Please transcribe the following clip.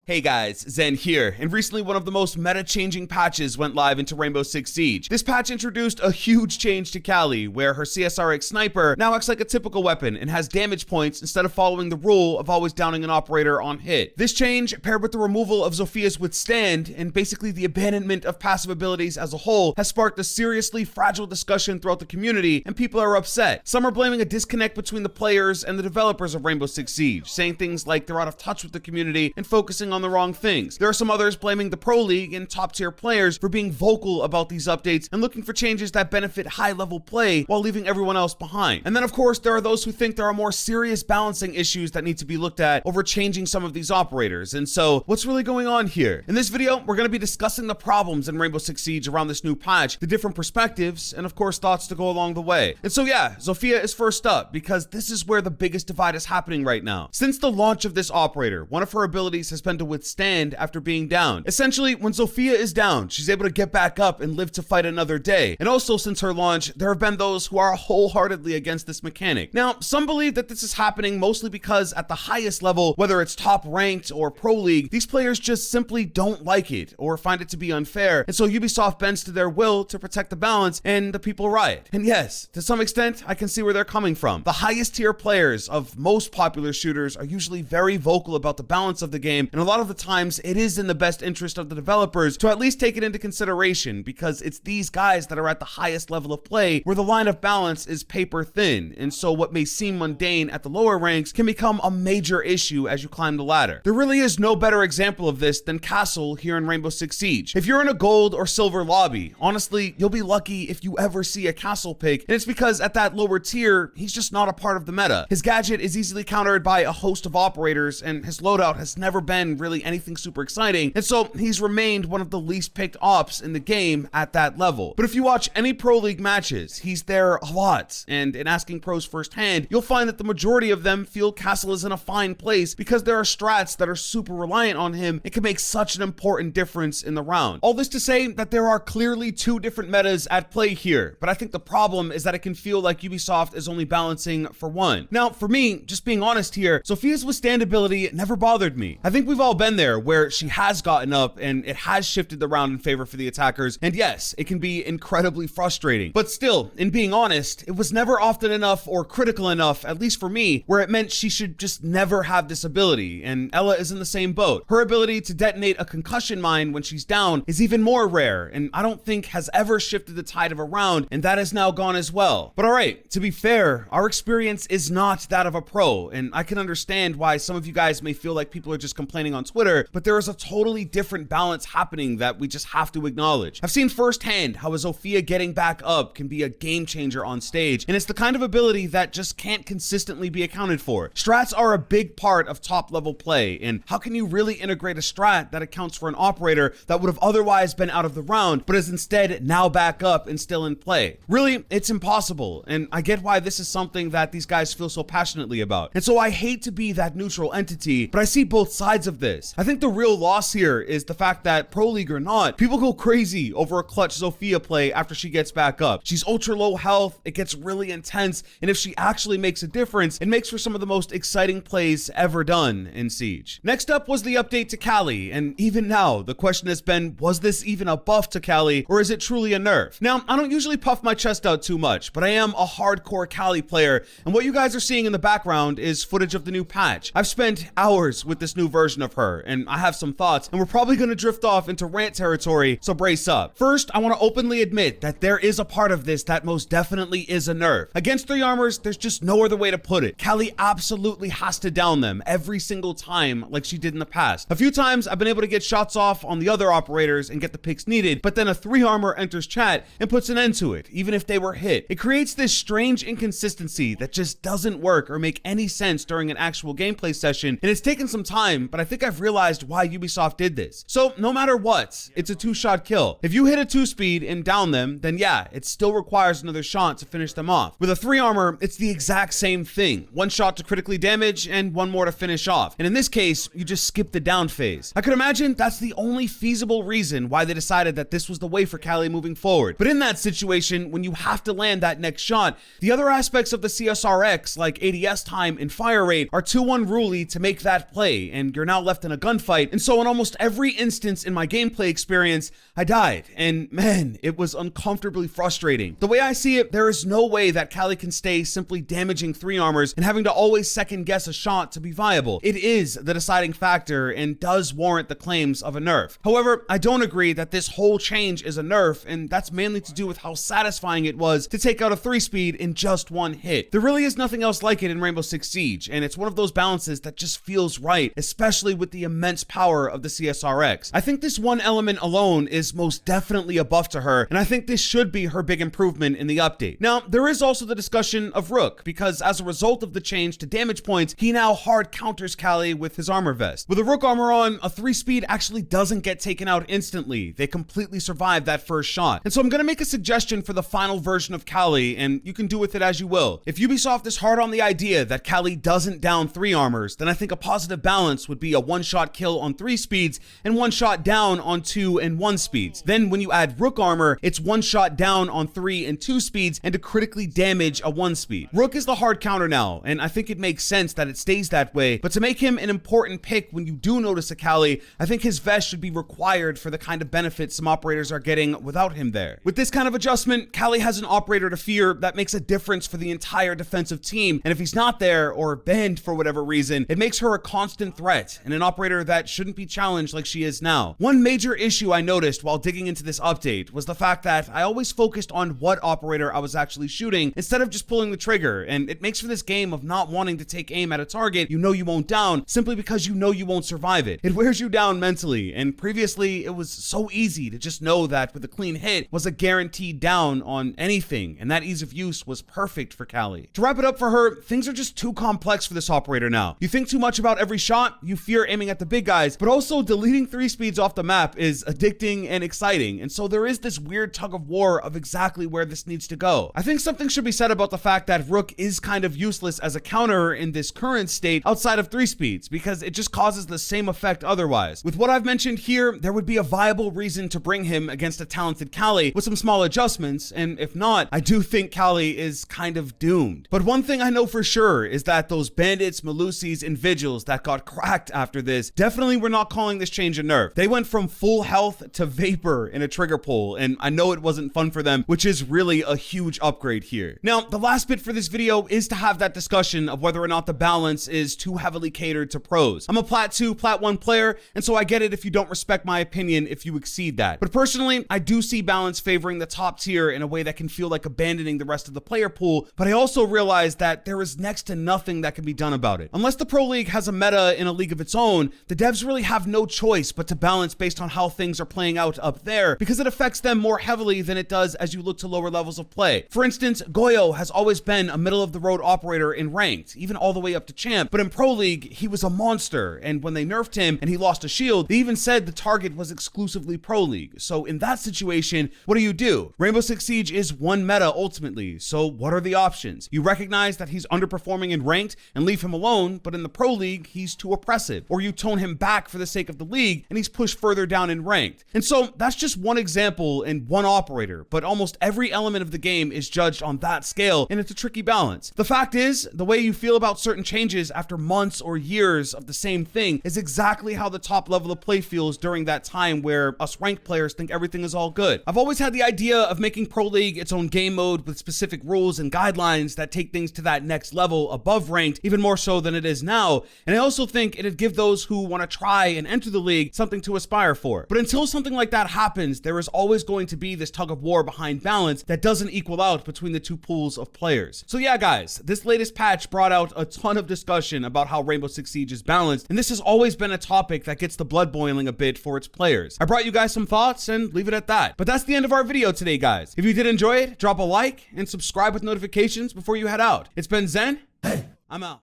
Hey guys, Zen here, and recently one of the most meta-changing patches went live into Rainbow Six Siege. This patch introduced a huge change to Callie, where her CSRX sniper now acts like a typical weapon and has damage points instead of following the rule of always downing an operator on hit. This change, paired with the removal of Zofia's withstand and basically the abandonment of passive abilities as a whole, has sparked a seriously fragile discussion throughout the community, and people are upset. Some are blaming a disconnect between the players and the developers of Rainbow Six Siege, saying things like they're out of touch with the community and focusing on the wrong things. There are some others blaming the Pro League and top tier players for being vocal about these updates and looking for changes that benefit high level play while leaving everyone else behind. And then of course there are those who think there are more serious balancing issues that need to be looked at over changing some of these operators. And so what's really going on here? In this video, we're going to be discussing the problems in Rainbow Six Siege around this new patch, the different perspectives, and of course thoughts to go along the way. And so yeah, Zofia is first up because this is where the biggest divide is happening right now. Since the launch of this operator, one of her abilities has been to withstand after being down. Essentially, when Zofia is down, she's able to get back up and live to fight another day. And also since her launch, there have been those who are wholeheartedly against this mechanic. Now, some believe that this is happening mostly because at the highest level, whether it's top ranked or pro league, these players just simply don't like it or find it to be unfair. And so Ubisoft bends to their will to protect the balance and the people riot. And yes, to some extent, I can see where they're coming from. The highest tier players of most popular shooters are usually very vocal about the balance of the game, and a lot of the times it is in the best interest of the developers to at least take it into consideration, because it's these guys that are at the highest level of play where the line of balance is paper thin, and so what may seem mundane at the lower ranks can become a major issue as you climb the ladder. There really is no better example of this than Castle here in Rainbow Six Siege. If you're in a gold or silver lobby, honestly, you'll be lucky if you ever see a Castle pick, and it's because at that lower tier, he's just not a part of the meta. His gadget is easily countered by a host of operators, and his loadout has never been really anything super exciting, and so he's remained one of the least picked ops in the game at that level. But if you watch any Pro League matches, he's there a lot, and in asking pros firsthand, you'll find that the majority of them feel Castle is in a fine place because there are strats that are super reliant on him and can make such an important difference in the round. All this to say that there are clearly two different metas at play here, but I think the problem is that it can feel like Ubisoft is only balancing for one. Now, for me, just being honest here, Zofia's withstand ability never bothered me. I think we've all been there where she has gotten up and it has shifted the round in favor for the attackers, and yes, it can be incredibly frustrating. But still, in being honest, it was never often enough or critical enough, at least for me, where it meant she should just never have this ability, and Ela is in the same boat. Her ability to detonate a concussion mine when she's down is even more rare, and I don't think has ever shifted the tide of a round, and that is now gone as well. But alright, to be fair, our experience is not that of a pro, and I can understand why some of you guys may feel like people are just complaining on Twitter, but there is a totally different balance happening that we just have to acknowledge. I've seen firsthand how a Zofia getting back up can be a game changer on stage, and it's the kind of ability that just can't consistently be accounted for. Strats are a big part of top level play, and how can you really integrate a strat that accounts for an operator that would have otherwise been out of the round, but is instead now back up and still in play? Really, it's impossible, and I get why this is something that these guys feel so passionately about. And so I hate to be that neutral entity, but I see both sides of this. I think the real loss here is the fact that Pro League or not, people go crazy over a clutch Zofia play after she gets back up. She's ultra low health, it gets really intense, and if she actually makes a difference, it makes for some of the most exciting plays ever done in Siege. Next up was the update to Callie, and even now, the question has been, was this even a buff to Callie, or is it truly a nerf? Now, I don't usually puff my chest out too much, but I am a hardcore Callie player, and what you guys are seeing in the background is footage of the new patch. I've spent hours with this new version of her, and I have some thoughts, and we're probably going to drift off into rant territory, so brace up. First, I want to openly admit that there is a part of this that most definitely is a nerf. Against 3 armors, there's just no other way to put it. Callie absolutely has to down them every single time like she did in the past. A few times I've been able to get shots off on the other operators and get the picks needed, but then a 3 armor enters chat and puts an end to it, even if they were hit. It creates this strange inconsistency that just doesn't work or make any sense during an actual gameplay session, and it's taken some time, but I think I've realized why Ubisoft did this. So no matter what, it's a 2-shot kill. If you hit a 2-speed and down them, then yeah, it still requires another shot to finish them off. With a 3 armor, it's the exact same thing. 1 shot to critically damage and 1 more to finish off. And in this case, you just skip the down phase. I could imagine that's the only feasible reason why they decided that this was the way for Callie moving forward. But in that situation, when you have to land that next shot, the other aspects of the CSRX, like ADS time and fire rate, are too unruly to make that play, and you're now left left in a gunfight, and so in almost every instance in my gameplay experience, I died, and man, it was uncomfortably frustrating. The way I see it, there is no way that Callie can stay simply damaging 3 armors and having to always second guess a shot to be viable. It is the deciding factor and does warrant the claims of a nerf. However, I don't agree that this whole change is a nerf, and that's mainly to do with how satisfying it was to take out a 3-speed in just one hit. There really is nothing else like it in Rainbow Six Siege, and it's one of those balances that just feels right, especially with the immense power of the CSRX. I think this one element alone is most definitely a buff to her, and I think this should be her big improvement in the update. Now, there is also the discussion of Rook, because as a result of the change to damage points, he now hard counters Callie with his armor vest. With a Rook armor on, a 3-speed actually doesn't get taken out instantly. They completely survive that first shot. And so I'm gonna make a suggestion for the final version of Callie, and you can do with it as you will. If Ubisoft is hard on the idea that Callie doesn't down 3 armors, then I think a positive balance would be a 1-shot kill on 3 speeds and 1 shot down on 2 and 1 speeds. Then when you add Rook armor, it's 1 shot down on 3 and 2 speeds and to critically damage a 1 speed. Rook is the hard counter now, and I think it makes sense that it stays that way, but to make him an important pick when you do notice a Callie, I think his vest should be required for the kind of benefits some operators are getting without him there. With this kind of adjustment, Callie has an operator to fear that makes a difference for the entire defensive team, and if he's not there or banned for whatever reason, it makes her a constant threat and an operator that shouldn't be challenged like she is now. One major issue I noticed while digging into this update was the fact that I always focused on what operator I was actually shooting instead of just pulling the trigger, and it makes for this game of not wanting to take aim at a target you know you won't down simply because you know you won't survive it. It wears you down mentally, and previously it was so easy to just know that with a clean hit was a guaranteed down on anything, and that ease of use was perfect for Callie. To wrap it up for her, things are just too complex for this operator now. You think too much about every shot, you fear aiming at the big guys, but also deleting 3 speeds off the map is addicting and exciting, and so there is this weird tug of war of exactly where this needs to go. I think something should be said about the fact that Rook is kind of useless as a counter in this current state outside of 3 speeds, because it just causes the same effect otherwise. With what I've mentioned here, there would be a viable reason to bring him against a talented Callie with some small adjustments, and if not, I do think Callie is kind of doomed. But one thing I know for sure is that those bandits, Malusis, and Vigils that got cracked after this definitely were not calling this change a nerf. They went from full health to vapor in a trigger pull, and I know it wasn't fun for them, which is really a huge upgrade here. Now, the last bit for this video is to have that discussion of whether or not the balance is too heavily catered to pros. I'm a Plat 2, Plat 1 player, and so I get it if you don't respect my opinion if you exceed that. But personally, I do see balance favoring the top tier in a way that can feel like abandoning the rest of the player pool, but I also realize that there is next to nothing that can be done about it. Unless the Pro League has a meta in a league of its own, the devs really have no choice but to balance based on how things are playing out up there, because it affects them more heavily than it does as you look to lower levels of play. For instance, Goyo has always been a middle-of-the-road operator in ranked, even all the way up to champ, but in Pro League, he was a monster, and when they nerfed him and he lost a shield, they even said the target was exclusively Pro League. So in that situation, what do? Rainbow Six Siege is one meta ultimately, so what are the options? You recognize that he's underperforming in ranked and leave him alone, but in the Pro League, he's too oppressive, or you tone him back for the sake of the league and he's pushed further down in ranked. And so that's just one example and one operator, but almost every element of the game is judged on that scale, and it's a tricky balance. The fact is, the way you feel about certain changes after months or years of the same thing is exactly how the top level of play feels during that time where us ranked players think everything is all good. I've always had the idea of making Pro League its own game mode with specific rules and guidelines that take things to that next level above ranked, even more so than it is now, and I also think it'd give those who want to try and enter the league something to aspire for. But until something like that happens, there is always going to be this tug of war behind balance that doesn't equal out between the two pools of players. So yeah guys, this latest patch brought out a ton of discussion about how Rainbow Six Siege is balanced, and this has always been a topic that gets the blood boiling a bit for its players. I brought you guys some thoughts and leave it at that. But that's the end of our video today guys. If you did enjoy it, drop a like and subscribe with notifications before you head out. It's been Zen. Hey, I'm out.